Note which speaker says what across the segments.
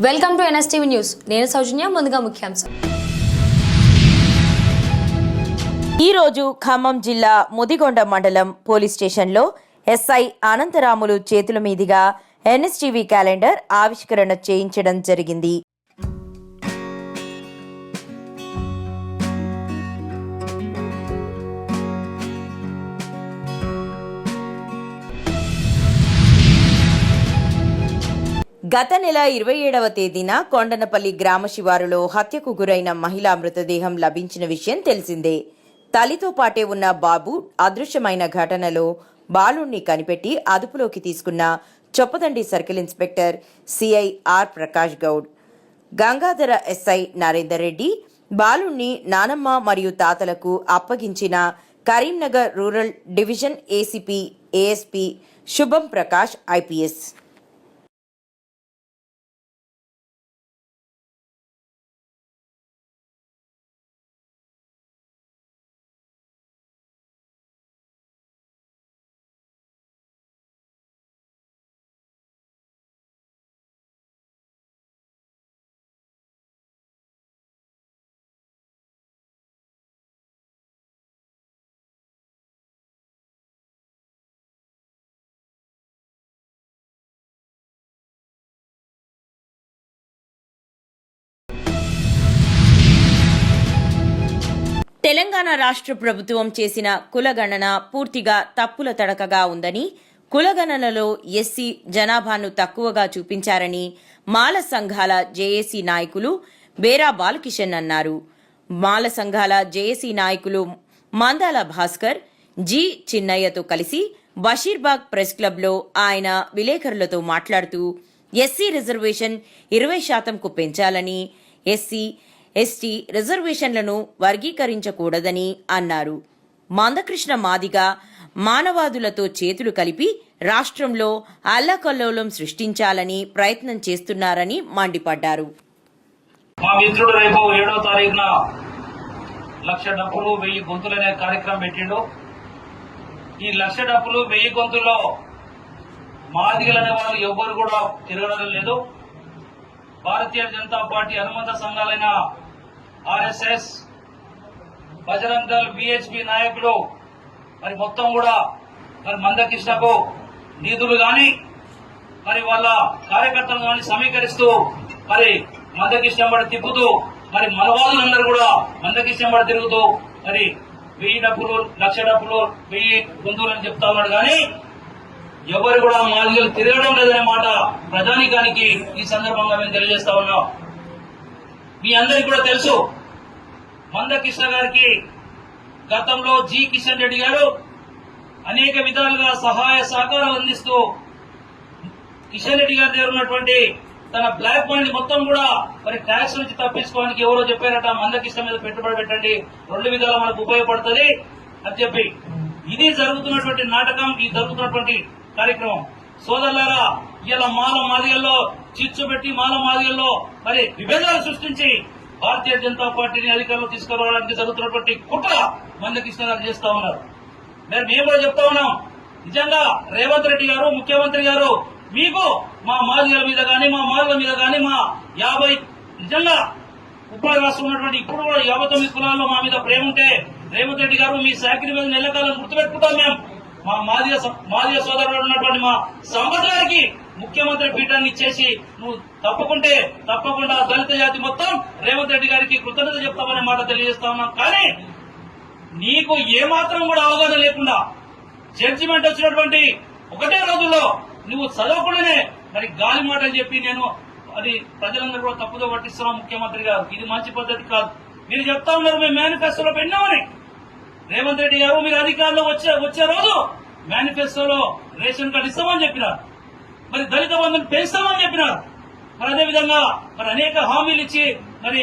Speaker 1: Welcome to NSTV news. నేను సౌజన్య. ముందుగా ముఖ్యాంశం.
Speaker 2: ఈ రోజు ఖమ్మం జిల్లా ముదిగొండ మండలం పోలీస్ స్టేషన్లో ఎస్ఐ అనంతరాములు చేతుల మీదుగా ఎన్ఎస్టీవీ క్యాలెండర్ ఆవిష్కరణ చేయించడం జరిగింది. గత నెల 27వ తేదీన కొండనపల్లి గ్రామ శివారులో హత్యకు గురైన మహిళా మృతదేహం లభించిన విషయం తెలిసిందే. తల్లితో పాటే ఉన్న బాబు అదృశ్యమైన ఘటనలో బాలుణ్ణి కనిపెట్టి అదుపులోకి తీసుకున్న Choppadandi circle inspector CI R Prakash Goud, Gangadhara SI Narender Reddy బాలుణ్ణి నానమ్మ మరియు తాతలకు అప్పగించిన Karimnagar rural division ACP ASP Shubham Prakash IPS. Telangana రాష్ట్ర ప్రభుత్వం చేసిన కులగణన పూర్తిగా తప్పుల తడకగా ఉందని, కులగణనలో ఎస్సీ జనాభాను తక్కువగా చూపించారని మాల సంఘాల జేఏసీ నాయకులు బేరా బాలకిషన్ అన్నారు. మాల సంఘాల జేఏసీ నాయకులు మందాల భాస్కర్, జి చిన్నయ్యతో కలిసి బషీర్బాగ్ ప్రెస్ క్లబ్లో ఆయన విలేకరులతో మాట్లాడుతూ ఎస్సీ రిజర్వేషన్ 20% పెంచాలని, ఎస్సీ ఎస్టీ రిజర్వేషన్లను వర్గీకరించకూడదని అన్నారు. మందకృష్ణ మాదిగ మానవాదులతో చేతులు కలిపి రాష్ట్రంలో అల్లకల్లోలం సృష్టించాలని ప్రయత్నం చేస్తున్నారని మండిపడ్డారు.
Speaker 3: మా మిత్రుడు రేపు 7వ తారీఖున 1,00,000 డబ్బులు 1000 గొంతులు అనే కార్యక్రమం పెట్టిండు. ఈ 1,00,000 డబ్బులు 1000 గొంతుల్లో మాదిగలు అనే వాళ్ళు ఎవ్వరు కూడా తిరగడం లేదు. భారతీయ జనతా పార్టీ అనుబంధ సంఘాలైన ఆర్ఎస్ఎస్, బజరంగ్ దళ్, బిహెచ్పి నాయకులు మరి మొత్తం కూడా మరి మందకృష్ణకు నిధులు గాని మరి వాళ్ళ కార్యకర్తలను గాని సమీకరిస్తూ మరి మందకృష్ణ బడి తిప్పుతూ మరి మనవాదులందరూ కూడా మందకృష్ణ బడి తిరుగుతూ మరి 1000 డబ్బులు 1,00,000 డబ్బులు 1000 గొంతులు అని చెప్తా ఉన్నాడు. కానీ ఎవరు కూడా మాదిగలు తిరగడం లేదనే మాట ప్రజానికానికి ఈ సందర్భంగా మేము తెలియజేస్తా ఉన్నాం. మీ అందరికీ కూడా తెలుసు, మందకృష్ణ గారికి గతంలో జి కిషన్ రెడ్డి గారు అనేక విధాలుగా సహాయ సహకారాలు అందిస్తూ కిషన్ రెడ్డి గారి దగ్గర ఉన్నటువంటి తన బ్లాక్ మనీ మొత్తం కూడా మరి ట్యాక్స్ నుంచి తప్పించుకోవడానికి ఎవరో చెప్పారట, మందకృష్ణ మీద పెట్టుబడి పెట్టండి, 2 విధాలు మనకు ఉపయోగపడుతుంది అని చెప్పి. ఇది జరుగుతున్నటువంటి నాటకం, ఇది జరుగుతున్నటువంటి కార్యక్రమం. సోదరులారా, ఇలా మాల మాదిగల్లో చిచ్చు పెట్టి మాల మాదిగల్లో మరి విభేదాలు సృష్టించి భారతీయ జనతా పార్టీని అధికారంలో తీసుకురావడానికి జరుగుతున్నటువంటి కుట్ర మందకృష్ణ గారు చేస్తా ఉన్నారు. మేము కూడా చెప్తా ఉన్నాం, నిజంగా రేవంత్ రెడ్డి గారు ముఖ్యమంత్రి గారు మీకు మా మాదిగల మీద గాని మా మాదిగల మీద గాని మా 50 నిజంగా ఉపాధి రాష్ట్రం ఉన్నటువంటి ఇప్పుడు కూడా 59 కులాల్లో మా మీద ప్రేమ ఉంటే రేవంత్ రెడ్డి గారు మీ శాఖల మీద నెలకాలం గుర్తుపెట్టుకుంటాం. మేము మా మాదిగ సోదరుడు ఉన్నటువంటి మా సంపదకి ముఖ్యమంత్రి పీఠాన్ని ఇచ్చేసి నువ్వు తప్పకుండా దళిత జాతి మొత్తం రేవంత్ రెడ్డి గారికి కృతజ్ఞత చెప్తామనే మాట తెలియజేస్తా ఉన్నాం. కానీ నీకు ఏమాత్రం కూడా అవగాహన లేకుండా జడ్జిమెంట్ వచ్చినటువంటి ఒకటే రోజుల్లో నువ్వు చదవకుండానే మరి గాలి మాటలు చెప్పి నేను అది ప్రజలందరూ కూడా తప్పుదో పట్టిస్తున్నాం. ముఖ్యమంత్రి గారు, ఇది మంచి పద్ధతి కాదు. మీరు చెప్తా ఉన్నారు మేము మేనిఫెస్టోలో పెట్టినామని. రేవంత్ రెడ్డి గారు మీరు అధికారంలో వచ్చే రోజు మేనిఫెస్టోలో రేషన్ కార్డు ఇస్తామని చెప్పినారు, మరి దళిత బంధువులు పెంచుతామని చెప్పినారు. మరి అదేవిధంగా మరి అనేక హామీలు ఇచ్చి మరి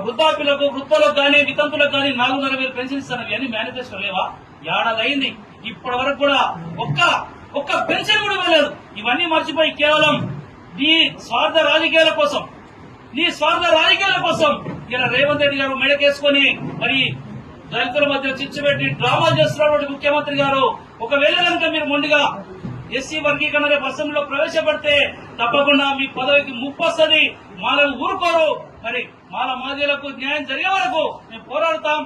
Speaker 3: వృద్ధాప్యులకు వృద్ధులకు గానీ వితంతులకు గానీ 4,500 పెన్షన్ ఇస్తాను. ఇవన్నీ మేనిఫెస్టో లేవా? ఏడాది అయింది, ఇప్పటి వరకు కూడా ఒక్క పెన్షన్ కూడా ఇవ్వలేదు. ఇవన్నీ మర్చిపోయి కేవలం నీ స్వార్థ రాజకీయాల కోసం ఇలా రేవంత్ రెడ్డి గారు మెడకేసుకుని మరి దళితుల మధ్య చిచ్చు పెట్టి డ్రామాలు చేస్తున్నటువంటి ముఖ్యమంత్రి గారు, ఒకవేళ కనుక మీరు మొండిగా ఎస్సీ వర్గీకరణ రేపు అసెంబ్లీలో ప్రవేశపెడితే తప్పకుండా మీ పదవికి ముప్పు వస్తుంది. మాలను ఊరుకోరు. మరి మాల మాదిలకు న్యాయం జరిగే వరకు మేము పోరాడతాం.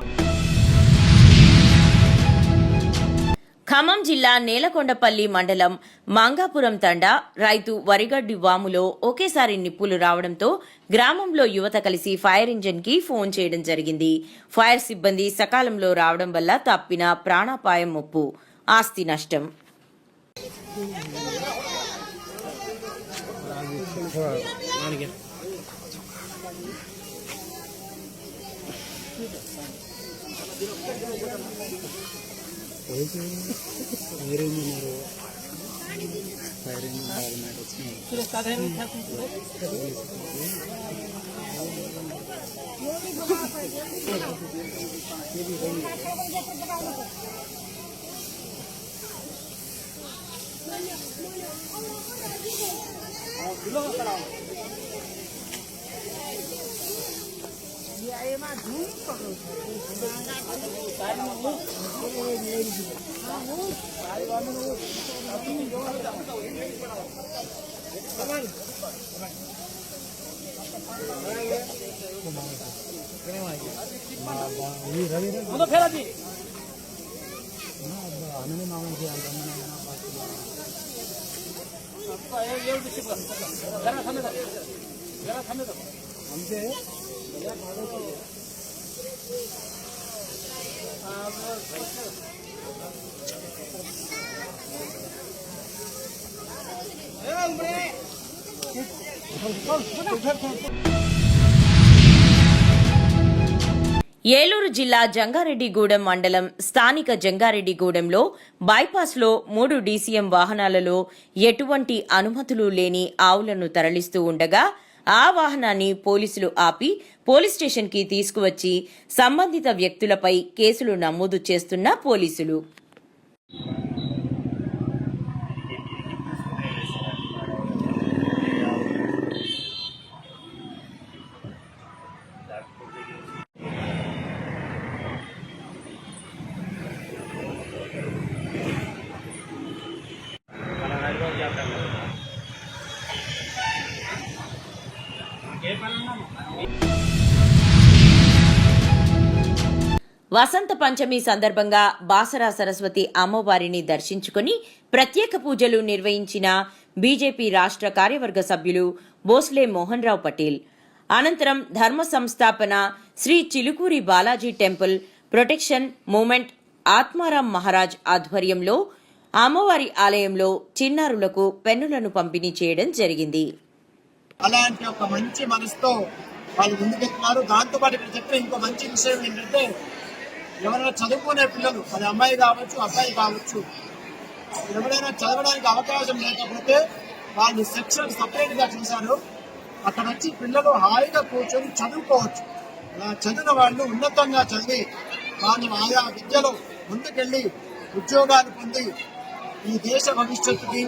Speaker 2: ఖమ్మం జిల్లా నేలకొండపల్లి మండలం మంగాపురం తండా రైతు వరిగడ్డి వాములో ఒకేసారి నిప్పులు రావడంతో గ్రామంలో యువత కలిసి ఫైర్ ఇంజిన్ కి ఫోన్ చేయడం జరిగింది. ఫైర్ సిబ్బంది సకాలంలో రావడం వల్ల తప్పిన ప్రాణాపాయం ముప్పు, ఆస్తి నష్టం. ఏలూరు జిల్లా జంగారెడ్డిగూడెం మండలం స్థానిక జంగారెడ్డిగూడెంలో బైపాస్లో 3 డీసీఎం వాహనాలలో ఎటువంటి అనుమతులు లేని ఆవులను తరలిస్తూ ఉండగా ఆ వాహనాన్ని పోలీసులు ఆపి పోలీస్ స్టేషన్కి తీసుకువచ్చి సంబంధిత వ్యక్తులపై కేసులు నమోదు చేస్తున్న పోలీసులు. వసంత పంచమి సందర్భంగా బాసరా సరస్వతి అమ్మవారిని దర్శించుకుని ప్రత్యేక పూజలు నిర్వహించిన బీజేపీ రాష్ట్ర కార్యవర్గ సభ్యులు బోస్లే మోహన్ రావు పటేల్. అనంతరం ధర్మ సంస్థాపన Sri Chilkuri Balaji temple protection movement Atmaram Maharaj ఆధ్వర్యంలో అమ్మవారి ఆలయంలో చిన్నారులకు పెన్నులను పంపిణీ చేయడం జరిగింది.
Speaker 4: అలాంటి ఒక మంచి మనసుతో వాళ్ళు ముందుకెళ్తున్నారు. దాంతోపాటు ఇక్కడ చెప్పే ఇంకో మంచి విషయం ఏంటంటే, ఎవరైనా చదువుకునే పిల్లలు, అది అమ్మాయి కావచ్చు అబ్బాయి కావచ్చు, ఎవరైనా చదవడానికి అవకాశం లేకపోతే వాళ్ళు సెక్షన్ సపరేట్ గా చేశారు. అక్కడ వచ్చి పిల్లలు హాయిగా కూర్చొని చదువుకోవచ్చు. అలా చదివిన వాళ్ళు ఉన్నతంగా చదివి వాళ్ళు ఆయా విద్యలో ముందుకెళ్లి ఉద్యోగాలు పొంది ఈ దేశ భవిష్యత్తుకి,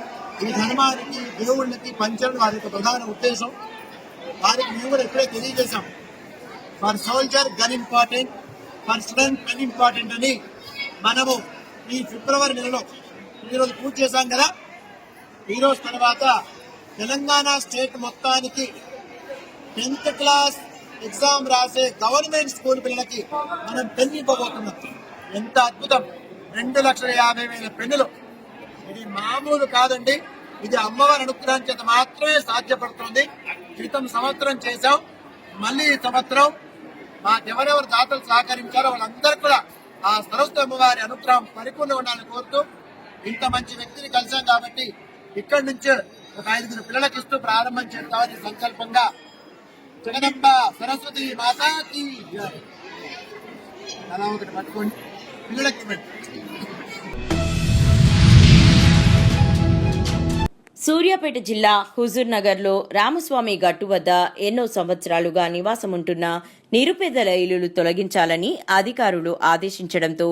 Speaker 4: ఈ ధర్మానికి, దేవుళ్ళకి పంచడం వారి యొక్క ప్రధాన ఉద్దేశం. వారికి మేము కూడా ఇప్పుడే తెలియజేశాం. For soldier gun important, for student pen important అని మనము ఈ ఫిబ్రవరి నెలలో ఈరోజు పూజ చేశాం కదా. ఈరోజు తర్వాత తెలంగాణ స్టేట్ మొత్తానికి 10th క్లాస్ ఎగ్జామ్ రాసే గవర్నమెంట్ స్కూల్ పిల్లలకి మనం పెన్ ఇవ్వబోతున్నాం. ఎంత అద్భుతం! 2,50,000 పెన్నులు. ఇది మామూలు కాదండి. ఇది అమ్మవారి అనుగ్రహం చేత మాత్రమే సాధ్యపడుతుంది. క్రితం సంవత్సరం చేశాం, మళ్ళీ ఈ సంవత్సరం మాకెవరెవరు దాతలు సహకరించారో వాళ్ళందరూ కూడా ఆ సరస్వతి అమ్మవారి అనుగ్రహం పరిపూర్ణ ఉండాలని కోరుతూ, ఇంత మంచి వ్యక్తిని కలిసాం కాబట్టి ఇక్కడి నుంచే ఒక 5 పిల్లలకి ఇస్తూ ప్రారంభం చేస్తామని సంకల్పంగా జగదంబ సరస్వతి మాతాకి అలా ఒకటి పట్టుకోండి, పిల్లలకి
Speaker 2: సూర్యాపేట జిల్లా హుజూర్ నగర్ లో రామస్వామి గట్టు వద్ద ఎన్నో సంవత్సరాలుగా నివాసముంటున్న నిరుపేదల ఇల్లులు తొలగించాలని అధికారులు ఆదేశించడంతో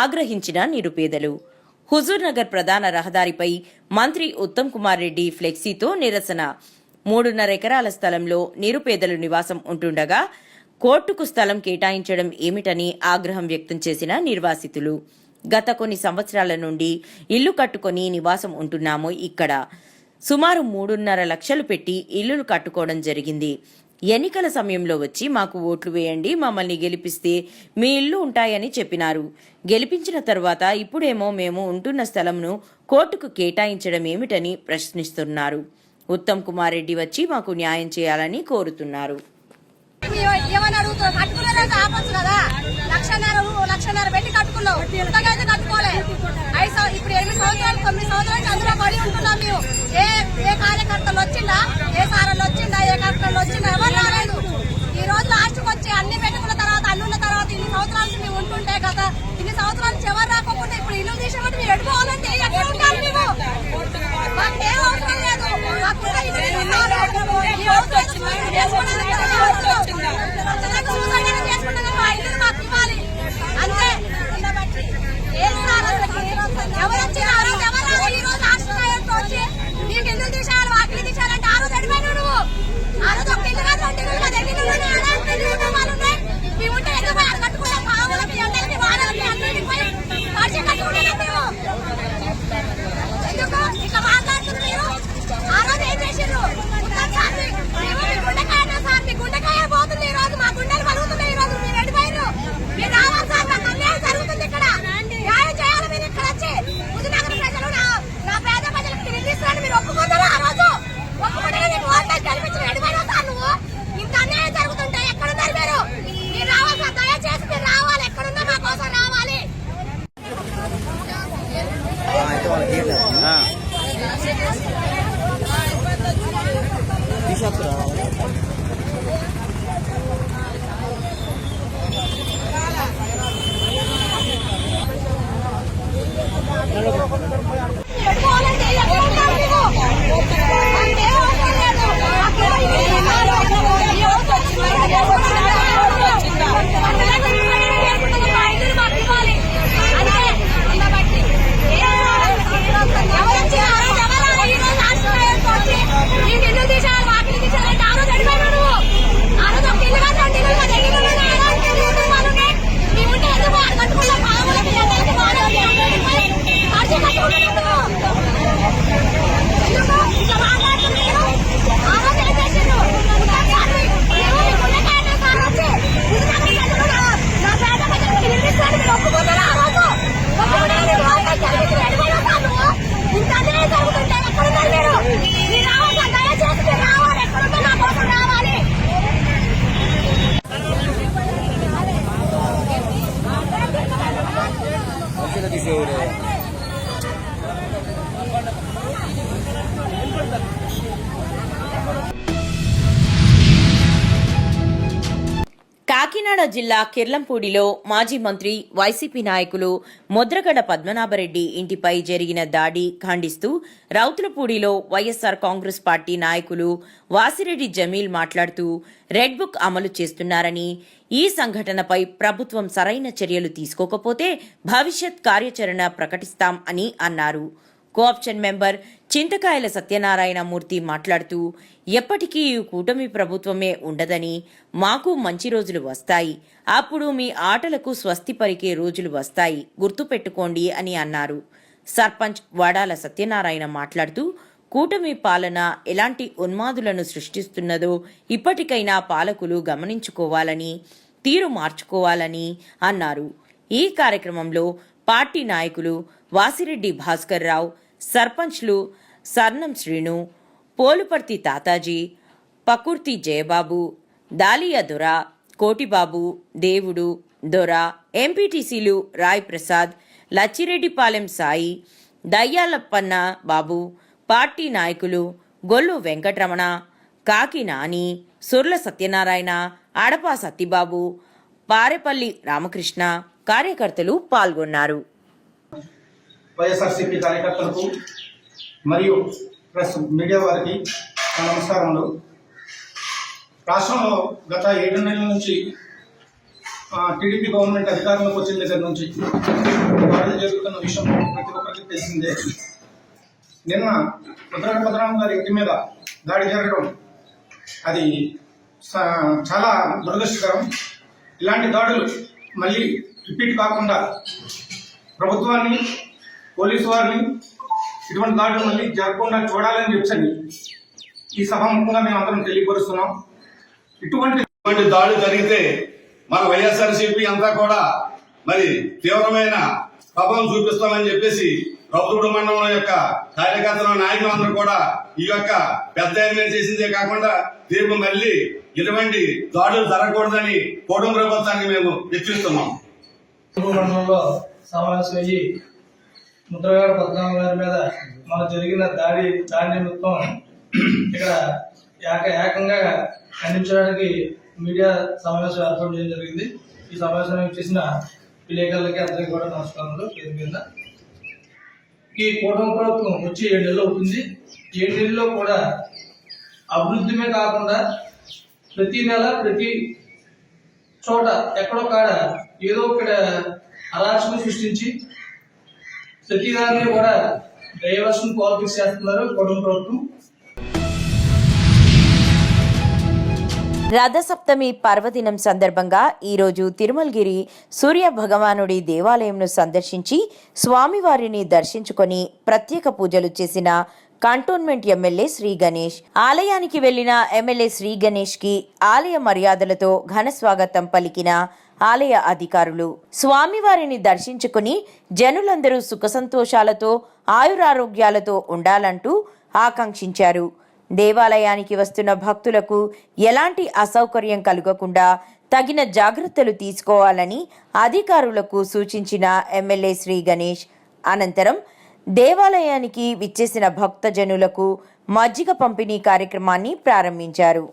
Speaker 2: ఆగ్రహించిన నిరుపేదలు హుజూర్ నగర్ ప్రధాన రహదారిపై మంత్రి ఉత్తమ్ కుమార్ రెడ్డి ఫ్లెక్సీతో నిరసన. 3.5 ఎకరాల స్థలంలో నిరుపేదలు నివాసం ఉంటుండగా కోర్టుకు స్థలం కేటాయించడం ఏమిటని ఆగ్రహం వ్యక్తం చేసిన నిర్వాసితులు. గత కొన్ని సంవత్సరాల నుండి ఇల్లు కట్టుకొని నివాసం ఉంటున్నాము. ఇక్కడ సుమారు 3.5 లక్షలు పెట్టి ఇల్లులు కట్టుకోవడం జరిగింది. ఎన్నికల సమయంలో వచ్చి మాకు ఓట్లు వేయండి, మమ్మల్ని గెలిపిస్తే మీ ఇల్లు ఉంటాయని చెప్పినారు. గెలిపించిన తర్వాత ఇప్పుడేమో మేము ఉంటున్న స్థలంను కోర్టుకు కేటాయించడం ఏమిటని ప్రశ్నిస్తున్నారు. ఉత్తమ్ కుమార్ రెడ్డి వచ్చి మాకు న్యాయం చేయాలని కోరుతున్నారు.
Speaker 5: ఏమని అడుగుతావు? కట్టుకునే రోజు ఆపచ్చు కదా. 1.5 పెట్టి కట్టుకున్నావు, ఇంతకైతే కట్టుకోలే. ఇప్పుడు 8 సంవత్సరాలు 9 సంవత్సరాలు అందులో పడి ఉంటున్నాం మేము. ఏ కార్యకర్తలు వచ్చిందా, ఏ సారలు వచ్చిందా, ఏ కర్తలు వచ్చిందా, ఎవరు రాలేదు. ఈ రోజు లాస్ట్కి వచ్చి అన్ని పెట్టుకున్న తర్వాత అన్నున్న తర్వాత ఇన్ని సంవత్సరాలు మేము ఉంటుంటే కదా, ఇన్ని సంవత్సరాలు ఎవరు రాకుండా ఇప్పుడు ఇల్లు తీసేమంటే మీరు ఎడుకోవాలంటే ఎక్కడ ఉంటారు మేము? మాకేం అవసరం లేదు. మాకు ఈ
Speaker 2: కాకినాడ జిల్లా కిర్లంపూడిలో మాజీ మంత్రి వైసీపీ నాయకులు ముద్రగడ పద్మనాభరెడ్డి ఇంటిపై జరిగిన దాడి ఖండిస్తూ రౌతులపూడిలో వైఎస్సార్ కాంగ్రెస్ పార్టీ నాయకులు వాసిరెడ్డి జమీల్ మాట్లాడుతూ రెడ్ బుక్ అమలు చేస్తున్నారని, ఈ సంఘటనపై ప్రభుత్వం సరైన చర్యలు తీసుకోకపోతే భవిష్యత్ కార్యాచరణ ప్రకటిస్తాం అని అన్నారు. కోఆప్షన్ మెంబర్ చింతకాయల సత్యనారాయణ మూర్తి మాట్లాడుతూ ఎప్పటికీ ఈ కూటమి ప్రభుత్వమే ఉండదని, మాకు మంచి రోజులు వస్తాయి, అప్పుడు మీ ఆటలకు స్వస్తి పలికే రోజులు వస్తాయి, గుర్తుపెట్టుకోండి అని అన్నారు. సర్పంచ్ వడాల సత్యనారాయణ మాట్లాడుతూ కూటమి పాలన ఎలాంటి ఉన్మాదులను సృష్టిస్తున్నదో ఇప్పటికైనా పాలకులు గమనించుకోవాలని, తీరు మార్చుకోవాలని అన్నారు. ఈ కార్యక్రమంలో పార్టీ నాయకులు వాసిరెడ్డి భాస్కర్ రావు, సర్పంచ్లు సర్నం శ్రీను, పోలుపర్తి తాతాజీ, పకుర్తి జయబాబు, దాలియా దొర, కోటిబాబు, దేవుడు, దొర, ఎంపీటీసీలు రాయ్ ప్రసాద్, లచ్చిరెడ్డిపాలెం సాయి, దయ్యాలప్పన్న బాబు, పార్టీ నాయకులు గొల్లు వెంకటరమణ, కాకి నాని, సుర్ల సత్యనారాయణ, అడపా సత్తిబాబు, పారెపల్లి రామకృష్ణ కార్యకర్తలు పాల్గొన్నారు.
Speaker 6: వైఎస్ఆర్సీపీ కార్యకర్తలకు మరియు ప్రెస్ మీడియా వారికి నమస్కారములు. రాష్ట్రంలో గత 7 నెలల నుంచి టీడీపీ గవర్నమెంట్ అధికారంలోకి వచ్చిన దగ్గర నుంచి దాడులు జరుగుతున్న విషయం ప్రతి ఒక్కరికి తెలిసిందే. నిన్న ముద్రగడ పద్మనాభం గారి ఇంటి మీద దాడి జరగడం అది చాలా దురదృష్టకరం. ఇలాంటి దాడులు మళ్ళీ రిపీట్ కాకుండా ప్రభుత్వాన్ని, పోలీసు వారిని ఇటువంటి దాడులు మళ్ళీ జరగకుండా చూడాలని చెప్పని ఈ సభాముఖంగా మేము అందరం తెలియపరుస్తున్నాం.
Speaker 7: ఇటువంటి దాడులు జరిగితే మన వైఎస్ఆర్సీపీ అంతా కూడా మరి తీవ్రమైన ప్రభావం చూపిస్తామని చెప్పేసి రౌతుడు మండలం యొక్క కార్యకర్తల నాయకులందరూ కూడా ఈ యొక్క పెద్ద ఎమ్మెల్యే చేసిందే కాకుండా రేపు మళ్ళీ ఇటువంటి దాడులు జరగకూడదని కూటమి ప్రభుత్వానికి మేము హెచ్చరిస్తున్నాం.
Speaker 8: మండలంలో సమావేశం అయ్యి ముద్రగడ పద్మనాభం గారి మీద మన జరిగిన దాడి నిమిత్తం ఇక్కడ ఏకంగా ఖండించడానికి మీడియా సమావేశం ఏర్పాటు చేయడం జరిగింది. ఈ సమావేశం చేసిన విలేకరులకి అందరికీ కూడా నమస్కారాలు. పేరు మీద ఈ కూటమి ప్రభుత్వం వచ్చి 7 నెలలు అవుతుంది. 7 నెలల్లో కూడా అభివృద్ధిమే కాకుండా ప్రతి నెల ప్రతి చోట ఎక్కడో కాడ ఏదో ఒక అరాచకం సృష్టించి ప్రతిదాన్ని కూడా డైవర్షన్ పాలిటిక్స్ చేస్తున్నారు కూటమి ప్రభుత్వం.
Speaker 2: రథసప్తమి పర్వదినం సందర్భంగా ఈరోజు తిరుమలగిరి సూర్య భగవానుడి దేవాలయంను సందర్శించి స్వామివారిని దర్శించుకొని ప్రత్యేక పూజలు చేసిన కంటోన్మెంట్ ఎమ్మెల్యే శ్రీ గణేష్. ఆలయానికి వెళ్లిన ఎమ్మెల్యే శ్రీ గణేష్ కి ఆలయ మర్యాదలతో ఘన స్వాగతం పలికిన ఆలయ అధికారులు స్వామివారిని దర్శించుకుని జనులందరూ సుఖ సంతోషాలతో ఆయురారోగ్యాలతో ఉండాలంటూ ఆకాంక్షించారు. దేవాలయానికి వస్తున్న భక్తులకు ఎలాంటి అసౌకర్యం కలగకుండా తగిన జాగ్రత్తలు తీసుకోవాలని అధికారులకు సూచించిన ఎమ్మెల్యే శ్రీ గణేష్ అనంతరం దేవాలయానికి విచ్చేసిన భక్తజనులకు మజ్జిగ పంపిణీ కార్యక్రమాన్ని ప్రారంభించారు.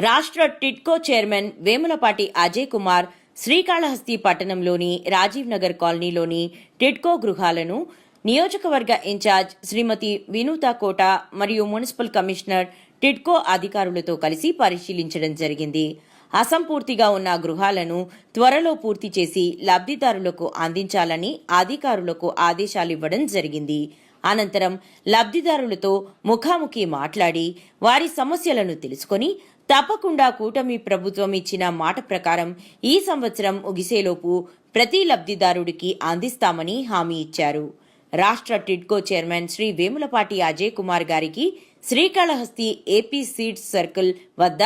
Speaker 2: రాష్ట్ర టిడ్కో చైర్మన్ వేములపాటి అజయ్ కుమార్ శ్రీకాళహస్తి పట్టణంలోని రాజీవ్ నగర్ కాలనీలోని టిడ్కో గృహాలను నియోజకవర్గ ఇన్ఛార్జ్ శ్రీమతి వినూతా కోట మరియు మున్సిపల్ కమిషనర్ టిడ్కో అధికారులతో కలిసి పరిశీలించడం జరిగింది. అసంపూర్తిగా ఉన్న గృహాలను త్వరలో పూర్తి చేసి లబ్ధిదారులకు అందించాలని అధికారులకు ఆదేశాలివ్వడం జరిగింది. అనంతరం లబ్ధిదారులతో ముఖాముఖి మాట్లాడి వారి సమస్యలను తెలుసుకుని తప్పకుండా కూటమి ప్రభుత్వం ఇచ్చిన మాట ప్రకారం ఈ సంవత్సరం ముగిసేలోపు ప్రతి లబ్ధిదారుడికి అందిస్తామని హామీ ఇచ్చారు. రాష్ట్ర టిడ్కో చైర్మన్ శ్రీ వేములపాటి అజయ్ కుమార్ గారికి శ్రీకాళహస్తి ఏపీ సీడ్స్ సర్కిల్ వద్ద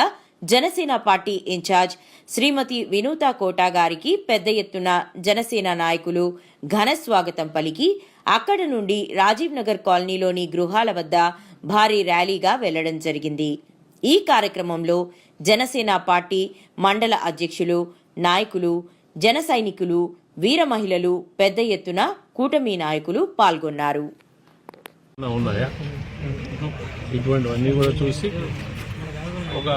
Speaker 2: జనసేన పార్టీ ఇన్ఛార్జ్ శ్రీమతి వినూతా కోట గారికి పెద్ద ఎత్తున జనసేన నాయకులు ఘన స్వాగతం పలికి అక్కడ నుండి రాజీవ్ నగర్ కాలనీలోని గృహాల వద్ద భారీ ర్యాలీగా వెళ్లడం జరిగింది. ఈ కార్యక్రమంలో జనసేన పార్టీ మండల అధ్యక్షులు, నాయకులు, జన సైనికులు, వీర మహిళలు పెద్ద ఎత్తున కూటమి నాయకులు పాల్గొన్నారు.
Speaker 9: ఇటువంటివన్నీ కూడా చూసి ఒక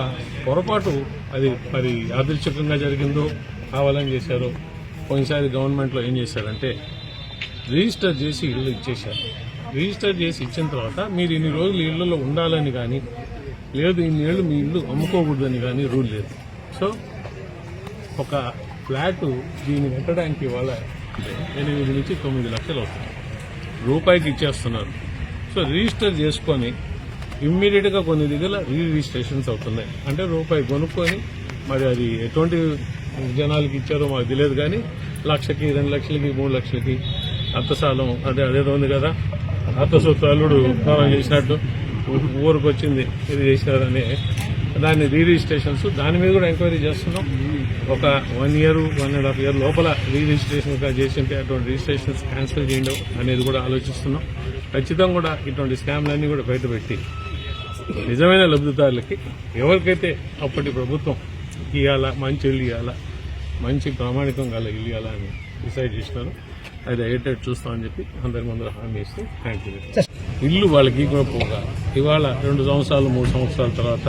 Speaker 9: పొరపాటు అది మరి యాదృచ్ఛికంగా జరిగిందో కావాలని చేశారో. పోయినసారి గవర్నమెంట్లో ఏం చేశారంటే రిజిస్టర్ చేసి ఇళ్ళు ఇచ్చేశారు. రిజిస్టర్ చేసి ఇచ్చిన తర్వాత మీరు ఇన్ని రోజులు ఇళ్లలో ఉండాలని కానీ లేదు ఇన్ని ఏళ్ళు మీ ఇల్లు అమ్ముకోకూడదని కానీ రూల్ లేదు. సో ఒక ఫ్లాట్ దీన్ని కట్టడానికి ఇవాళ 8 నుంచి 9 లక్షలు అవుతుంది. రూపాయికి ఇచ్చేస్తున్నారు. సో రిజిస్టర్ చేసుకొని ఇమ్మీడియట్గా కొన్ని దగ్గర రిజిస్ట్రేషన్స్ అవుతున్నాయి. అంటే రూపాయి కొనుక్కొని మరి అది ఎటువంటి జనాలకి ఇచ్చారో మాకు తెలియదు కానీ 1 లక్షకి 2 లక్షలకి 3 లక్షలకి అత్తసాలం అదేదో ఉంది కదా, అత్త సొత్తు అల్లుడు స్నానం చేసినట్టు ఊరికి వచ్చింది ఇది చేసినారని దాన్ని రిజిస్ట్రేషన్స్ దాని మీద కూడా ఎంక్వైరీ చేస్తున్నాం. ఒక 1 ఇయర్ 1.5 ఇయర్ లోపల రిజిస్ట్రేషన్ చేసింటే అటువంటి రిజిస్ట్రేషన్స్ క్యాన్సిల్ చేయడం అనేది కూడా ఆలోచిస్తున్నాం. ఖచ్చితంగా కూడా ఇటువంటి స్కామ్లన్నీ కూడా బయటపెట్టి నిజమైన లబ్ధిదారులకి ఎవరికైతే అప్పటి ప్రభుత్వం ఇవ్వాలా, మంచి ఇల్లు ఇవ్వాలా, మంచి ప్రామాణికం గల ఇల్లు ఇవ్వాలా అని డిసైడ్ చేసినారు. అది అయ్యేటట్టు చూస్తామని చెప్పి అందరి ముందర హామీ ఇస్తూ థ్యాంక్ యూ. ఇల్లు వాళ్ళకి కూడా పోగా ఇవాళ 2 సంవత్సరాలు 3 సంవత్సరాల తర్వాత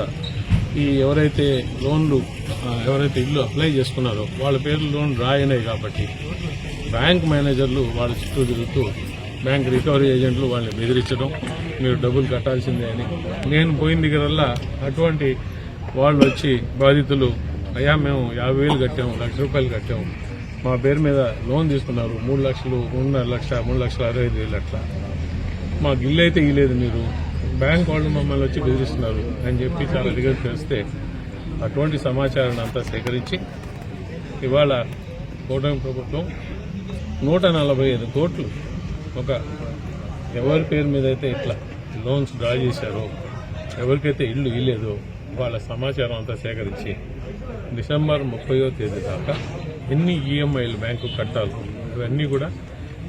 Speaker 9: ఈ ఎవరైతే ఇల్లు అప్లై చేసుకున్నారో వాళ్ళ పేర్లు లోన్ రాయినాయి కాబట్టి బ్యాంక్ మేనేజర్లు వాళ్ళ చుట్టూ తిరుగుతూ బ్యాంక్ రికవరీ ఏజెంట్లు వాళ్ళని బెదిరించడం, మీరు డబ్బులు కట్టాల్సిందే అని. నేను పోయిన దగ్గరల్లా అటువంటి వాళ్ళు వచ్చి బాధితులు, అయ్యా మేము 50,000 కట్టాము, ₹1,00,000 కట్టాము, మా పేరు మీద లోన్ తీసుకున్నారు 3 లక్షలు, 3.5 లక్ష, 3,65,000 అట్లా, మాకు ఇల్లు అయితే ఇవ్వలేదు, మీరు బ్యాంక్ వాళ్ళు మమ్మల్ని వచ్చి బెదిరిస్తున్నారు అని చెప్పి చాలా దగ్గర తెలిస్తే అటువంటి సమాచారాన్ని అంతా సేకరించి ఇవాళ కూటమి ప్రభుత్వం 145 కోట్లు ఎవరి పేరు మీద అయితే ఇట్లా లోన్స్ డ్రా చేశారో, ఎవరికైతే ఇల్లు ఇవ్వలేదో వాళ్ళ సమాచారం అంతా సేకరించి డిసెంబర్ 30వ తేదీ దాకా ఎన్ని ఈఎంఐలు బ్యాంకు కట్టాలో ఇవన్నీ కూడా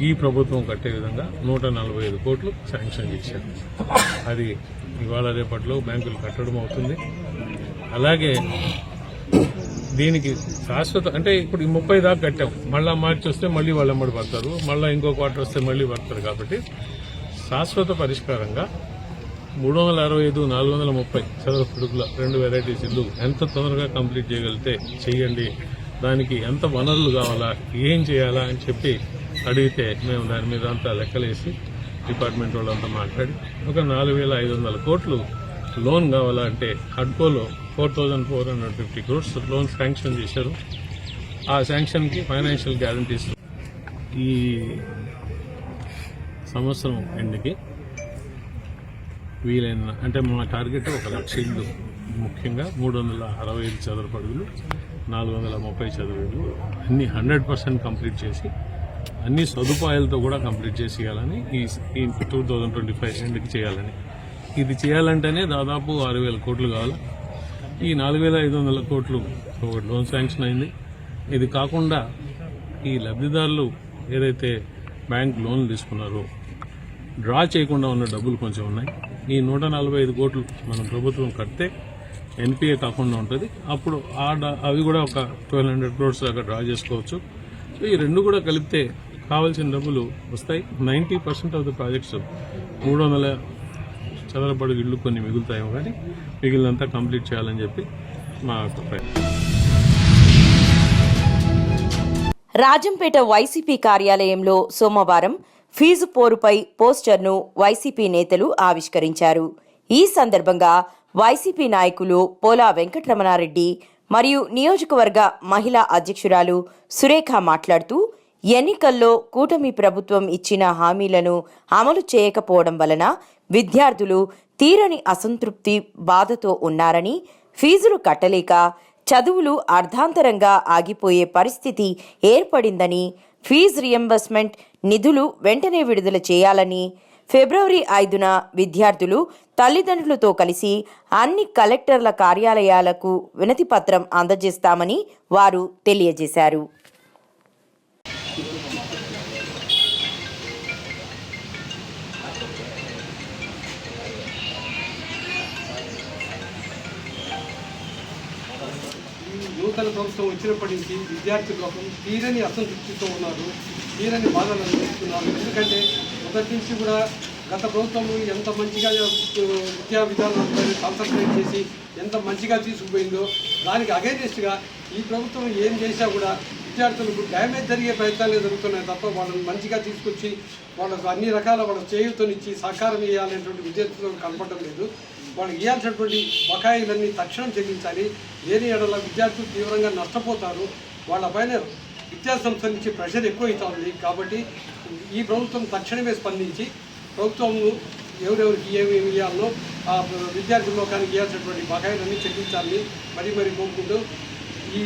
Speaker 9: ఈ ప్రభుత్వం కట్టే విధంగా 145 కోట్లు శాంక్షన్ చేశారు. అది ఇవాళ రేపట్లో బ్యాంకులు కట్టడం అవుతుంది. అలాగే దీనికి శాశ్వత అంటే ఇప్పుడు 30 దాకా కట్టాం, మళ్ళా మార్చి వస్తే మళ్ళీ వాళ్ళు అమ్మడి పడతారు, మళ్ళీ ఇంకో క్వార్టర్ వస్తే మళ్ళీ పడతారు. కాబట్టి శాశ్వత పరిష్కారంగా 365, 430 చదరపు అడుగుల 2 వెరైటీస్ ఇల్లు ఎంత తొందరగా కంప్లీట్ చేయగలిగితే చెయ్యండి, దానికి ఎంత వనరులు కావాలా, ఏం చేయాలా అని చెప్పి అడిగితే మేము దాని మీద అంతా లెక్కలేసి డిపార్ట్మెంట్ వాళ్ళంతా మాట్లాడి ఒక 4,500 కోట్లు లోన్ కావాలంటే హడ్కోలో 4,450 crores లోన్ శాంక్షన్ చేశారు. ఆ శాంక్షన్కి ఫైనాన్షియల్ గ్యారంటీస్ ఈ సంవత్సరం ఎండ్కి వీలైన అంటే మా టార్గెట్ 1,00,000 ఇళ్ళు, ముఖ్యంగా 365 చదరపు అడుగులు, 430 చదరపు అన్ని 100% కంప్లీట్ చేసి అన్ని సదుపాయాలతో కూడా కంప్లీట్ చేసి ఇవ్వాలని ఈ 2025 ఎండ్కి చేయాలని. ఇది చేయాలంటేనే దాదాపు 6,000 కోట్లు కావాలి. ఈ 4,500 కోట్లు ఒక లోన్ శాంక్షన్ అయింది. ఇది కాకుండా ఈ లబ్ధిదారులు ఏదైతే బ్యాంక్ లోన్లు తీసుకున్నారో డ్రా చేయకుండా ఉన్న డబ్బులు కొంచెం ఉన్నాయి. ఈ 145 కోట్లు మనం ప్రభుత్వం కడితే ఎన్పిఏ కాకుండా ఉంటుంది. అప్పుడు అవి కూడా ఒక 1,200 crores దాకా డ్రా చేసుకోవచ్చు. సో ఈ రెండు కూడా కలిపితే కావాల్సిన డబ్బులు వస్తాయి. 90% ఆఫ్ ద ప్రాజెక్ట్స్ 300 చదరపు అడుగు ఇళ్ళు కొన్ని మిగులుతాయేమో, కానీ మిగిలినంతా కంప్లీట్ చేయాలని చెప్పి మా అభిప్రాయం.
Speaker 2: రాజంపేట వైసీపీ కార్యాలయంలో సోమవారం ఫీజు పోరుపై పోస్టర్ను వైసీపీ నేతలు ఆవిష్కరించారు. ఈ సందర్భంగా వైసీపీ నాయకులు పోలా వెంకటరమణారెడ్డి మరియు నియోజకవర్గ మహిళా అధ్యక్షురాలు సురేఖ మాట్లాడుతూ, ఎన్నికల్లో కూటమి ప్రభుత్వం ఇచ్చిన హామీలను అమలు చేయకపోవడం వలన విద్యార్థులు తీరని అసంతృప్తి, బాధతో ఉన్నారని, ఫీజులు కట్టలేక చదువులు అర్ధాంతరంగా ఆగిపోయే పరిస్థితి ఏర్పడిందని, ఫీజు రియంబర్స్మెంట్ నిధులు వెంటనే విడుదల చేయాలని, ఫిబ్రవరి 5న విద్యార్థులు తల్లిదండ్రులతో కలిసి అన్ని కలెక్టర్ల కార్యాలయాలకు వినతిపత్రం అందజేస్తామని వారు తెలియజేశారు.
Speaker 10: నూతన ప్రభుత్వం వచ్చినప్పటి నుంచి విద్యార్థి లోకం తీరని అసంతృప్తితో ఉన్నారు, తీరని బాధలు అనుభవిస్తున్నారు. ఎందుకంటే మొదటి నుంచి కూడా గత ప్రభుత్వం ఎంత మంచిగా విద్యా విధానాలపై కాన్సన్ట్రేట్ చేసి ఎంత మంచిగా తీసుకుపోయిందో దానికి అగైనెస్ట్గా ఈ ప్రభుత్వం ఏం చేసినా కూడా విద్యార్థులకు డ్యామేజ్ జరిగే ప్రయత్నాలే జరుగుతున్నాయి తప్ప వాళ్ళని మంచిగా తీసుకొచ్చి వాళ్ళకు అన్ని రకాల వాళ్ళ చేయూతనిచ్చి సహకారం ఇవ్వాలనేటువంటి విద్యార్థులకు కనపడడం లేదు. వాళ్ళకి ఇవ్వాల్సినటువంటి బకాయిలన్నీ తక్షణం చెల్లించాలి. లేని ఎడల విద్యార్థులు తీవ్రంగా నష్టపోతారు. వాళ్ళపైన విద్యాసంస్థల నుంచి ప్రెషర్ ఎక్కువ అవుతుంది. కాబట్టి ఈ ప్రభుత్వం తక్షణమే స్పందించి ప్రభుత్వం ఎవరెవరికి ఏమేమి ఇవ్వాలో ఆ విద్యార్థుల లోకానికి ఇవ్వాల్సినటువంటి బకాయిలన్నీ చెల్లించాలని మరీ కోరుకుంటూ ఈ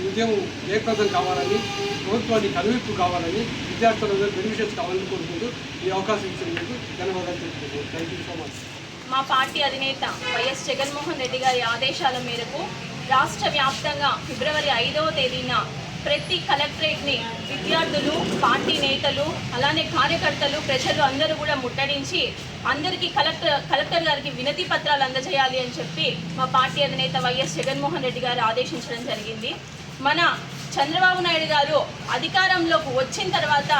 Speaker 10: ఉద్యమం ఏకప్రదం కావాలని, ప్రభుత్వానికి కనువిప్పు కావాలని, విద్యార్థులందరూ బెనిఫిషియర్స్ కావాలని కోరుకుంటూ ఈ అవకాశం ఇచ్చినందుకు ధన్యవాదాలు తెలుపుతున్నాను. Thank you so much.
Speaker 5: మా పార్టీ అధినేత వైఎస్ జగన్మోహన్ రెడ్డి గారి ఆదేశాల మేరకు రాష్ట్ర వ్యాప్తంగా ఫిబ్రవరి 5వ తేదీన ప్రతి కలెక్టరేట్ని విద్యార్థులు, పార్టీ నేతలు, అలానే కార్యకర్తలు, ప్రజలు అందరూ కూడా ముట్టడించి అందరికీ కలెక్టర్ గారికి వినతి పత్రాలు అందజేయాలి అని చెప్పి మా పార్టీ అధినేత వైఎస్ జగన్మోహన్ రెడ్డి గారు ఆదేశించడం జరిగింది. మన చంద్రబాబు నాయుడు గారు అధికారంలోకి వచ్చిన తర్వాత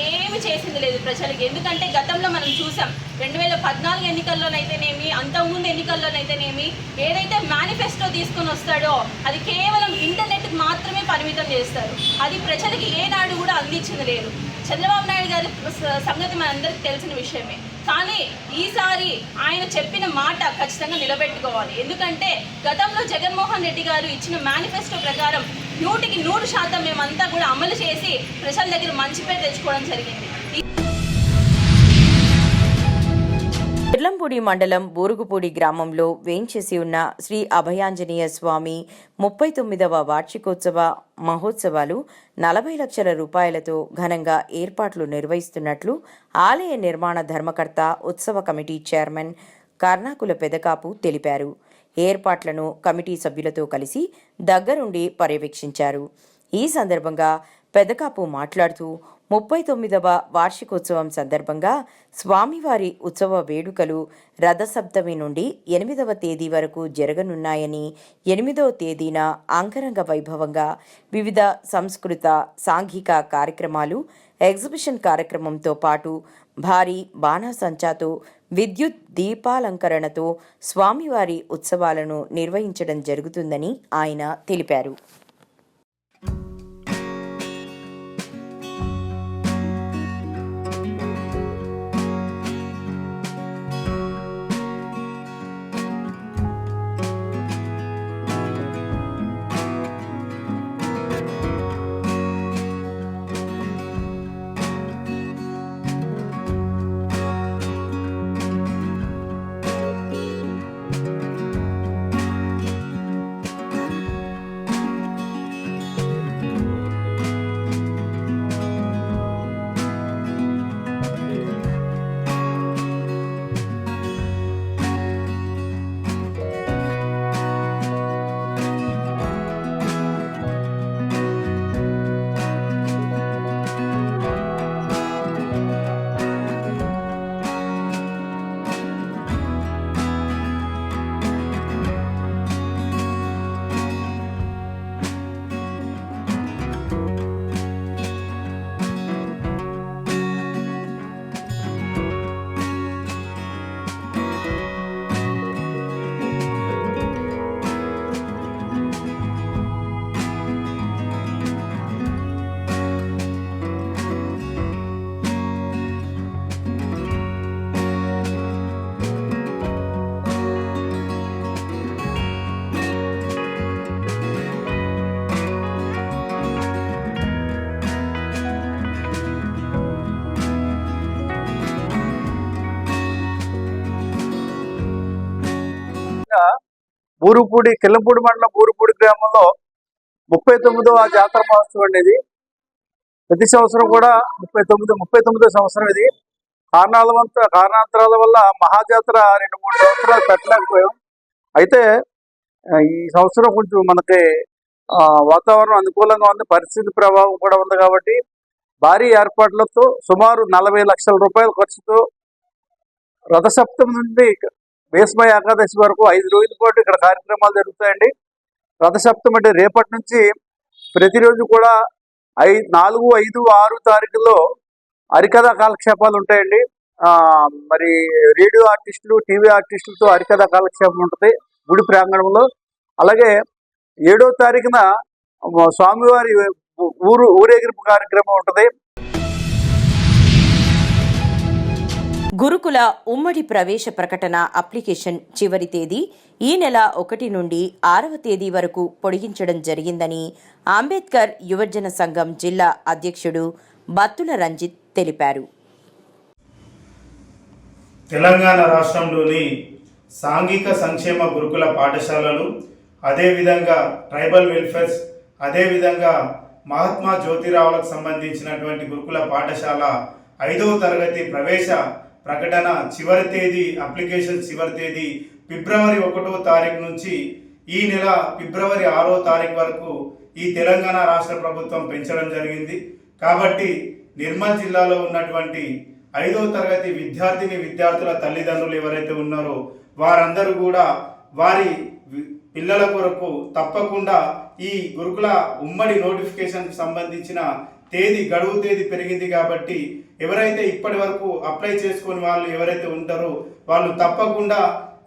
Speaker 5: ఏమి చేసింది లేదు ప్రజలకు. ఎందుకంటే గతంలో మనం చూసాం 2014 ఎన్నికల్లోనైతేనేమి, అంతకుముందు ఎన్నికల్లోనైతేనేమి, ఏదైతే మేనిఫెస్టో తీసుకొని వస్తాడో అది కేవలం ఇంటర్నెట్కి మాత్రమే పరిమితం చేస్తారు. అది ప్రజలకి ఏనాడు కూడా అందించింది లేదు. చంద్రబాబు నాయుడు గారి సంగతి మనందరికీ తెలిసిన విషయమే. కానీ ఈసారి ఆయన చెప్పిన మాట ఖచ్చితంగా నిలబెట్టుకోవాలి. ఎందుకంటే గతంలో జగన్మోహన్ రెడ్డి గారు ఇచ్చిన మేనిఫెస్టో ప్రకారం 100% మేమంతా కూడా అమలు చేసి ప్రజల దగ్గర మంచి పేరు తెచ్చుకోవడం జరిగింది.
Speaker 2: చిర్లంపూడి మండలం బూరుగుపూడి గ్రామంలో వేంచేసి ఉన్న శ్రీ అభయాంజనేయ స్వామి 39వ వార్షికోత్సవ మహోత్సవాలు 40 లక్షల రూపాయలతో ఘనంగా ఏర్పాట్లు నిర్వహిస్తున్నట్లు ఆలయ నిర్మాణ ధర్మకర్త ఉత్సవ కమిటీ చైర్మన్ కర్ణాకుల పెదకాపు తెలిపారు. ఏర్పాట్లను కమిటీ సభ్యులతో కలిసి దగ్గరుండి పర్యవేక్షించారు. ఈ సందర్భంగా పెదకాపు మాట్లాడుతూ 39వ వార్షికోత్సవం సందర్భంగా స్వామివారి ఉత్సవ వేడుకలు రథసప్తమి నుండి 8వ తేదీ వరకు జరగనున్నాయని, 8వ తేదీన అంగరంగ వైభవంగా వివిధ సంస్కృత సాంఘిక కార్యక్రమాలు, ఎగ్జిబిషన్ కార్యక్రమంతో పాటు భారీ బాణాసంచాతో విద్యుత్ దీపాలంకరణతో స్వామివారి ఉత్సవాలను నిర్వహించడం జరుగుతుందని ఆయన తెలిపారు.
Speaker 11: బూరుగుపూడి కిల్లంపూడి మండలం బూరుగుపూడి గ్రామంలో 39వ జాతర మహోత్సవం అనేది ప్రతి సంవత్సరం కూడా 39వ సంవత్సరం ఇది. కారణాంతరాల వల్ల మహాజాతర 2-3 సంవత్సరాలు పెట్టలేకపోయాం. అయితే ఈ సంవత్సరం కొంచెం మనకి వాతావరణం అనుకూలంగా ఉంది, పరిస్థితి ప్రభావం కూడా ఉంది కాబట్టి భారీ ఏర్పాట్లతో సుమారు 40 లక్షల రూపాయల ఖర్చుతో రథసప్తమి నుండి భీష్మ ఏకాదశి వరకు 5 రోజుల పాటు ఇక్కడ కార్యక్రమాలు జరుగుతాయండి. రథసప్తమి అంటే రేపటి నుంచి ప్రతిరోజు కూడా 4, 5, 6 తారీఖుల్లో హరికథా కాలక్షేపాలు ఉంటాయండి. మరి రేడియో ఆర్టిస్టులు, టీవీ ఆర్టిస్టులతో హరికథా కాలక్షేపం ఉంటుంది గుడి ప్రాంగణంలో. అలాగే 7వ తారీఖున స్వామివారి ఊరేగింపు కార్యక్రమం ఉంటుంది.
Speaker 2: గురుకుల ఉమ్మడి ప్రవేశ ప్రకటన అప్లికేషన్ చివరి తేదీ ఈ నెల 1 నుండి 6వ తేదీ వరకు పొడిగించడం జరిగిందని అంబేద్కర్ యువజన సంఘం జిల్లా అధ్యక్షుడు బత్తుల రంజిత్ తెలిపారు.
Speaker 12: తెలంగాణ రాష్ట్రంలోని సాంఘిక సంక్షేమ గురుకుల పాఠశాలలు, అదేవిధంగా ట్రైబల్ వెల్ఫేర్స్, అదేవిధంగా మహాత్మా జ్యోతిరావులకు సంబంధించినటువంటి గురుకుల పాఠశాల 5వ తరగతి ప్రవేశ ప్రకటన చివరి తేదీ, అప్లికేషన్ చివరి తేదీ ఫిబ్రవరి 1వ తారీఖు నుంచి ఈ నెల ఫిబ్రవరి 6వ తారీఖు వరకు ఈ తెలంగాణ రాష్ట్ర ప్రభుత్వం పెంచడం జరిగింది. కాబట్టి నిర్మల్ జిల్లాలో ఉన్నటువంటి 5వ తరగతి విద్యార్థుల తల్లిదండ్రులు ఎవరైతే ఉన్నారో వారందరూ కూడా వారి పిల్లల కొరకు తప్పకుండా ఈ గురుకుల ఉమ్మడి నోటిఫికేషన్కి సంబంధించిన గడువు తేదీ పెరిగింది కాబట్టి ఎవరైతే ఇప్పటి వరకు అప్లై చేసుకుని వాళ్ళు ఎవరైతే ఉంటారో వాళ్ళు తప్పకుండా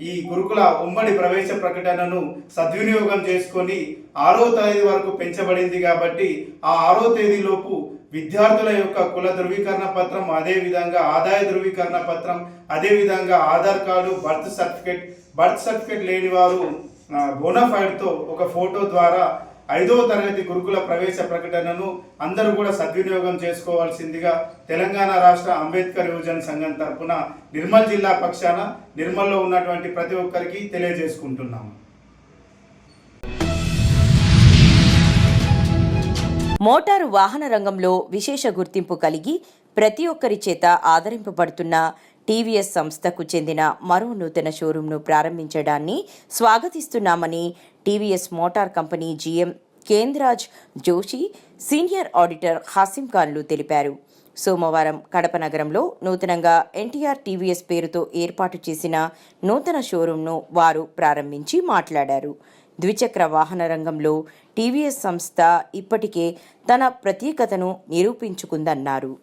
Speaker 12: ఈ గురుకుల ఉమ్మడి ప్రవేశ ప్రకటనను సద్వినియోగం చేసుకొని 6వ తేదీ వరకు పెంచబడింది కాబట్టి ఆ 6వ తేదీలోపు విద్యార్థుల యొక్క కుల ధృవీకరణ పత్రం, అదేవిధంగా ఆదాయ ధృవీకరణ పత్రం, అదేవిధంగా ఆధార్ కార్డు, బర్త్ సర్టిఫికేట్ లేని వారు బోనాఫైడ్తో ఒక ఫోటో ద్వారా 5వ తరగతి గురుకుల ప్రవేశ ప్రకటనను అందరూ కూడా సద్వినియోగం చేసుకోవాల్సిందిగా తెలంగాణ రాష్ట్ర అంబేద్కర్ యువజన సంఘం తరఫున నిర్మల్ జిల్లా పక్షాన నిర్మల్లో ఉన్నటువంటి ప్రతి ఒక్కరికి తెలియజేసుకుంటున్నాము.
Speaker 2: మోటారు వాహన రంగంలో విశేష గుర్తింపు కలిగి ప్రతి ఒక్కరి చేత ఆదరింపబడుతున్న టీవీఎస్ సంస్థకు చెందిన మరో నూతన షోరూంను ప్రారంభించడాన్ని స్వాగతిస్తున్నామని TVS motor company GM Kendraj Joshi, senior auditor Hasim ఖాన్లు తెలిపారు. సోమవారం కడప నగరంలో నూతనంగా ఎన్టీఆర్ టీవీఎస్ పేరుతో ఏర్పాటు చేసిన నూతన షోరూంను వారు ప్రారంభించి మాట్లాడారు. ద్విచక్ర వాహన రంగంలో టీవీఎస్ సంస్థ ఇప్పటికే తన ప్రత్యేకతను నిరూపించుకుందన్నారు.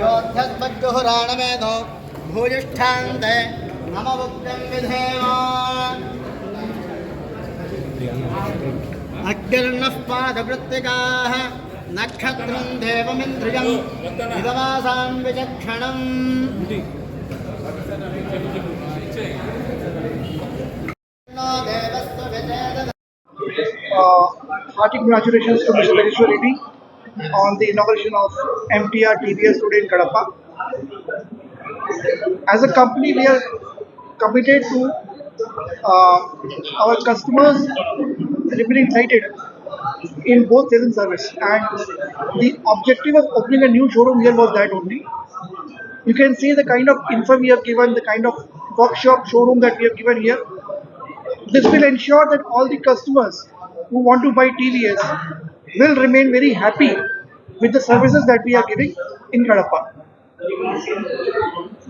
Speaker 4: योद्धस्मज्जुहुराणमेधो भूयिष्ठान्ते नमवुक्तं विधेम अग्निर्नः पादवृत्तिकाः नक्षत्रं देवमिन्द्रियम् इदमासान् विचक्षणम्
Speaker 11: Hearty congratulations to Mr. Veneshwar Reddy on the inauguration of MTR TVS today in Kadapa. As a company, we are committed to our customers remaining excited in both sales and service, and the objective of opening a new showroom here was that only. You can see the kind of info we have given, the kind of workshop showroom that we have given here. This will ensure that all the customers who want to buy TVS will remain very happy with the services that we are giving in Kadapa.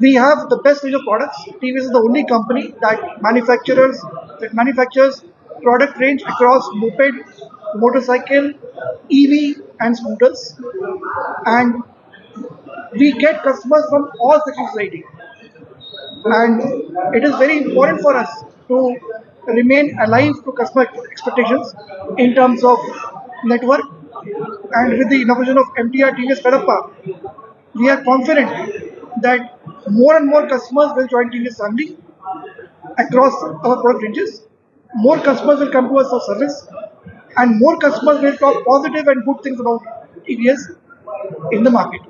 Speaker 11: We have the best range of products. TVS is the only company that manufactures product range across moped, motorcycle, EV and scooters, and we get customers from all sections of society. And it is very important for us to remain alive to customer expectations in terms of network. And with the inauguration of MTR TVS Kadapa, we are confident that more and more customers will join TVS family across our product ranges. More customers will come to us for service, and more customers will talk positive and good things about TVS in the market.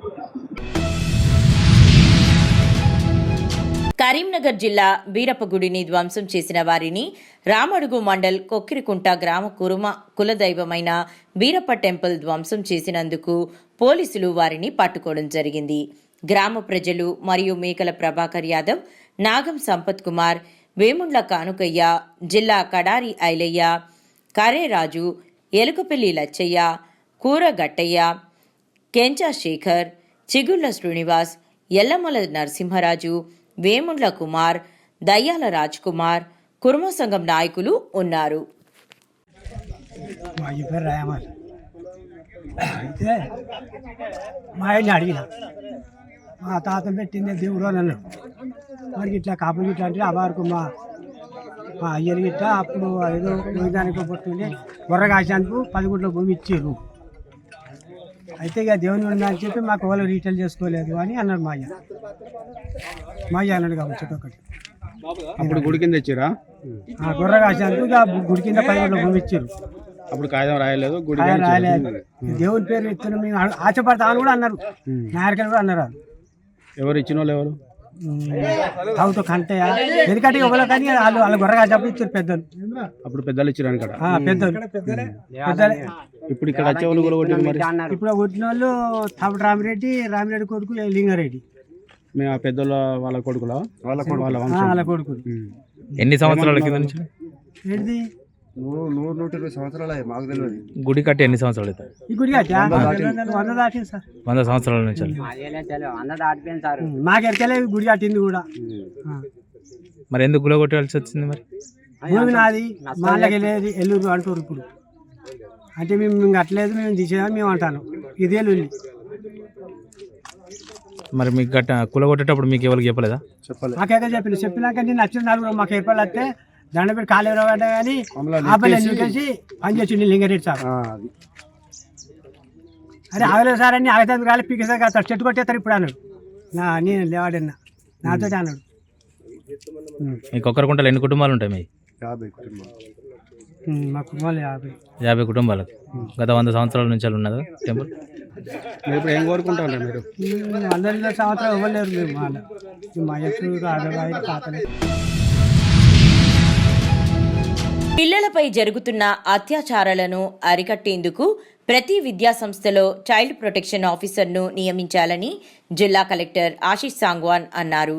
Speaker 2: Karimnagar జిల్లా బీరప్పగుడిని ధ్వంసం చేసిన వారిని రామడుగు మండల్ కొక్కిరికుంట గ్రామ కులదైవమైన Beerappa temple ధ్వంసం చేసినందుకు పోలీసులు వారిని పట్టుకోవడం జరిగింది. గ్రామ ప్రజలు మరియు మేకల ప్రభాకర్ యాదవ్, నాగం సంపత్ కుమార్, వేముండ్ల కానుకయ్య, జిల్లా కడారి ఐలయ్య, కరేరాజు, ఎలుకపల్లి లచ్చయ్య, కూరగట్టయ్య, కెంచా శేఖర్, చిగుళ్ల శ్రీనివాస్, ఎల్లమల నరసింహరాజు, వేముండ్ల కుమార్, దయ్యాల రాజ్ కుమార్, కుర్మ సంఘం నాయకులు ఉన్నారు.
Speaker 8: మా పేరు రాయమాల్. అయితే మా ఆయన్ని అడిగిన, మా తాత పెట్టిందే దేవుడు అని అన్నాడు. మరి ఇట్లా కాపులు ఇట్లా అంటే అవారికి మా అయ్యలు ఇట్లా అప్పుడు ఏదో దానికి పట్టుకుంటే బొర్రగాశానికి 10 గుంటల భూమి ఇచ్చారు. అయితే ఇక దేవుని ఉందని చెప్పి మాకు వాళ్ళు రీటైల్ చేసుకోలేదు అని అన్నాడు మా అయ్య అన్నాడు కాబట్టి ఒకటి.
Speaker 11: అప్పుడు గుడి కింద ఇచ్చారా?
Speaker 8: గొర్రెగాశానికి ఇక గుడి కింద 10 గుంటల భూమి ఇచ్చారు.
Speaker 11: అప్పుడు కాగితం రాయలేదు, గుడి
Speaker 8: రాయలేదు. దేవుని పేరు ఇస్తున్నాం మేము ఆశపడతామని కూడా అన్నారు. నాయకులు కూడా అన్నారు.
Speaker 11: ఎవరు ఇచ్చిన వాళ్ళు ఎవరు?
Speaker 8: తాగుతో కంటయ్య ఎందుకంటే ఎవరో కానీ వాళ్ళ గొర్రెగా చెప్పి ఇచ్చారు పెద్దలు.
Speaker 11: అప్పుడు పెద్దలు ఇచ్చారు ఇక్కడ
Speaker 8: పెద్దలు.
Speaker 11: ఇప్పుడు ఇక్కడ వచ్చే వాళ్ళు కూడా కొట్టిన మరి
Speaker 8: ఇప్పుడు కొట్టిన వాళ్ళు తమిళ రామిరెడ్డి కొడుకు లింగారెడ్డి.
Speaker 11: మేము ఆ పెద్దల వాళ్ళ కొడుకులా?
Speaker 8: వాళ్ళ కొడుకు.
Speaker 13: ఎన్ని సంవత్సరాల కింద నుంచి?
Speaker 8: ఏంటిది
Speaker 11: 100-120 సంవత్సరాలు మాకు తెలియదు.
Speaker 13: గుడి కట్టి ఎన్ని సంవత్సరాలు అవుతాయి?
Speaker 8: ఈ గుడి కట్టి 100 దాటింది సార్.
Speaker 13: 100 సంవత్సరాల నుంచి.
Speaker 8: మాకెరకలే గుడి కట్టింది కూడా.
Speaker 13: మరి ఎందుకు గుల కొట్టాల్సి వచ్చింది? మరి
Speaker 8: భూమి నాది, మాళ్ళకి లేదు ఎల్లూరు అంటారు. ఇప్పుడు అంటే మేము కట్టలేదు, మేము తీసేదాన్ని మేము అంటాను. ఇదే లొల్లి.
Speaker 13: మరి మీకు కుల కొట్టేటప్పుడు మీకు ఎవరికి చెప్పలేదా?
Speaker 8: మాకైతే చెప్పినాక నేను నచ్చిన 4 మాకు ఏర్పాటు వస్తే దండ పెట్టి కాలు ఎవరబడ్డా కానీ ఆపలేదు చూసేసి పని చేసిండి లింగారెడ్డి సార్. అరే ఆగలేదు సార్ అని ఆగతాను కాలే పీకేసారి కదా చెట్టు కొట్టేస్తారు ఇప్పుడు అన్నాడు. నేను లేవాడన్నా నాతో అన్నాడు.
Speaker 13: మీకు ఒక్కరి కుంటలు ఎన్ని కుటుంబాలు ఉంటాయి? మీ
Speaker 11: 50 కుటుంబాలు.
Speaker 8: మా కుటుంబాలు
Speaker 13: 50 కుటుంబాలకు. గత 100 సంవత్సరాల నుంచి ఉన్నది టెంపుల్.
Speaker 11: ఇప్పుడు ఏం కోరుకుంటారు మీరు?
Speaker 8: 100 సంవత్సరాలు ఇవ్వలేరు మేము. మా ఎప్పుడు ఆడవాయి తాతలే.
Speaker 2: పిల్లలపై జరుగుతున్న అత్యాచారాలను అరికట్టేందుకు ప్రతి విద్యాసంస్థలో చైల్డ్ ప్రొటెక్షన్ ఆఫీసర్ను నియమించాలని జిల్లా కలెక్టర్ ఆశీష్ సాంగ్వాన్ అన్నారు.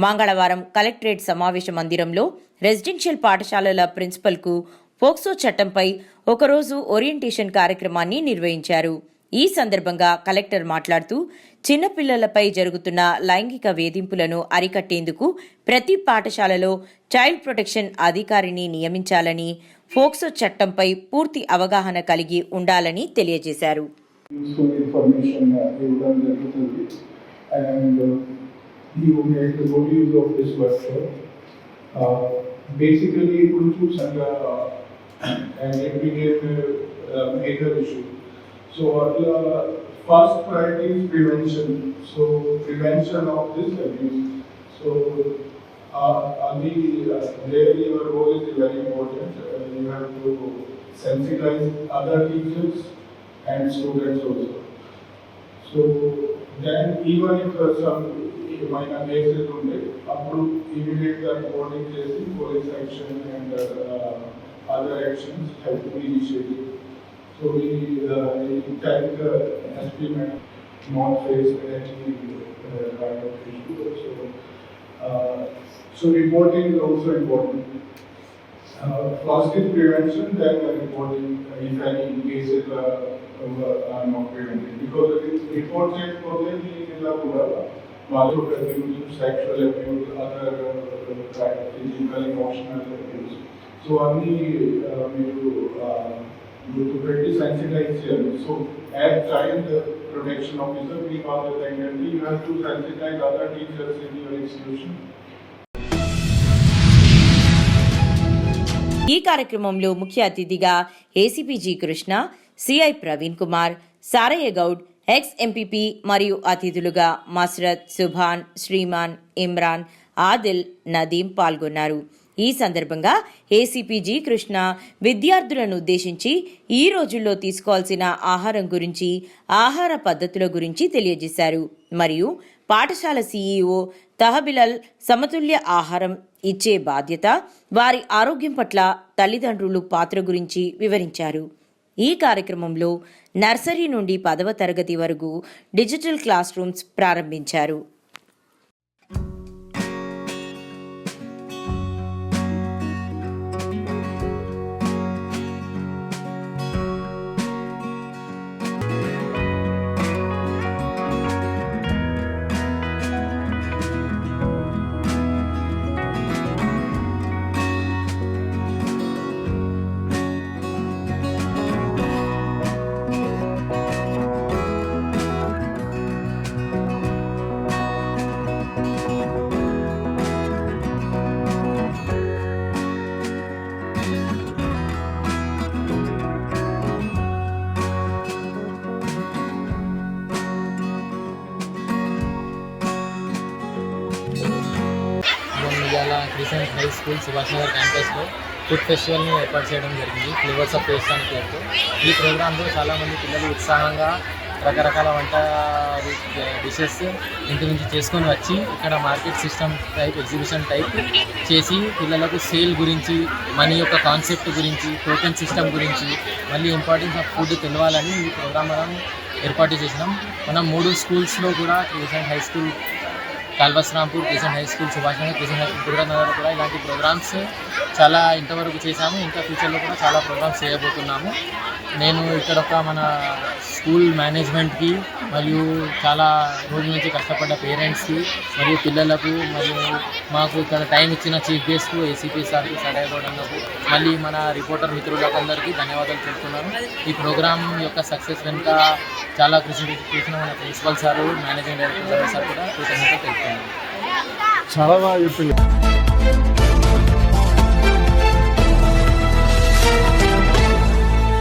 Speaker 2: మంగళవారం కలెక్టరేట్ సమావేశ మందిరంలో రెసిడెన్షియల్ పాఠశాలల ప్రిన్సిపల్కు పోక్సో చట్టంపై ఒకరోజు ఓరియంటేషన్ కార్యక్రమాన్ని నిర్వహించారు. ఈ సందర్భంగా కలెక్టర్ మాట్లాడుతూ చిన్నపిల్లలపై జరుగుతున్న లైంగిక వేధింపులను అరికట్టేందుకు ప్రతి పాఠశాలలో చైల్డ్ ప్రొటెక్షన్ అధికారిని నియమించాలని, పోక్సో చట్టంపై పూర్తి అవగాహన కలిగి ఉండాలని తెలియజేశారు.
Speaker 6: So first priority is prevention. So prevention of this abuse. So really your role is very important. You have to sensitize other teachers and students also. So then even if some minor cases unde, appudu immediate reporting chesi police action and other actions have to be initiated. So we thank SP Madam not face any kind of issue. So reporting is also important. First is prevention, then reporting if any cases are not prevented. Because if report check problem is also abuse, sexual abuse, other physical, emotional abuse. So only to pretty sensitize here. So as child protection officer, we call the tendency you have to sensitize other teachers in your institution.
Speaker 2: ఈ కార్యక్రమంలో ముఖ్య అతిథిగా ACP Krishna, CI Praveen Kumar, Sarayya Goud, ex MPP మరియు అతిథులుగా మస్రత్, సుభాన్, శ్రీమాన్, ఇమ్రాన్, ఆదిల్, నదీం పాల్గొన్నారు. ఈ సందర్భంగా ACP Krishna విద్యార్థులను ఉద్దేశించి ఈ రోజుల్లో తీసుకోవాల్సిన ఆహారం గురించి, ఆహార పద్ధతుల గురించి తెలియజేశారు. మరియు పాఠశాల సీఈఓ తహబిలల్ సమతుల్య ఆహారం ఇచ్చే బాధ్యత, వారి ఆరోగ్యం పట్ల తల్లిదండ్రులు పాత్ర గురించి వివరించారు. ఈ కార్యక్రమంలో నర్సరీ నుండి 10వ తరగతి వరకు డిజిటల్ క్లాస్ రూమ్స్ ప్రారంభించారు.
Speaker 13: Crescent high school Subhash Nagar క్యాంపస్లో ఫుడ్ ఫెస్టివల్ని ఏర్పాటు చేయడం జరిగింది. ఫ్లేవర్స్ ఆఫ్ టేస్ట్ అని పేరుతో. ఈ ప్రోగ్రాంలో చాలామంది పిల్లలు ఉత్సాహంగా రకరకాల వంట డిషెస్ ఇంటి నుంచి చేసుకొని వచ్చి ఇక్కడ market system type exhibition type చేసి పిల్లలకు సేల్ గురించి, మనీ యొక్క కాన్సెప్ట్ గురించి, టోకెన్ సిస్టమ్ గురించి, మళ్ళీ ఇంపార్టెన్స్ ఆఫ్ ఫుడ్ తెలవాలని ఈ ప్రోగ్రామ్ మనం ఏర్పాటు చేసినాం. మనం 3 స్కూల్స్లో కూడా Crescent high school Kalvasrampur, Crescent high school Subhash Nagar, Crescent high school Guruganagar కూడా ఇలాంటి ప్రోగ్రామ్స్ చాలా ఇంతవరకు చేశాము. ఇంకా ఫ్యూచర్లో కూడా చాలా ప్రోగ్రామ్స్ చేయబోతున్నాము. నేను ఇక్కడ ఒక మన స్కూల్ మేనేజ్మెంట్కి మరియు చాలా రోజుల నుంచి కష్టపడ్డ పేరెంట్స్కి మరియు పిల్లలకు మరియు మాకు ఇక్కడ టైం ఇచ్చిన చీఫ్ గెస్ట్కు ఏసీపీ సార్కి, సడైగౌడన్నకు, మళ్ళీ మన రిపోర్టర్ మిత్రులకు అందరికీ ధన్యవాదాలు చెప్తున్నాను. ఈ ప్రోగ్రామ్ యొక్క సక్సెస్ వెనుక చాలా కృషి చేసిన మన principal sir, managing director sir కూడా కృతజ్ఞత తెలుపుతున్నాను.
Speaker 9: చాలా బాగా చెప్పింది.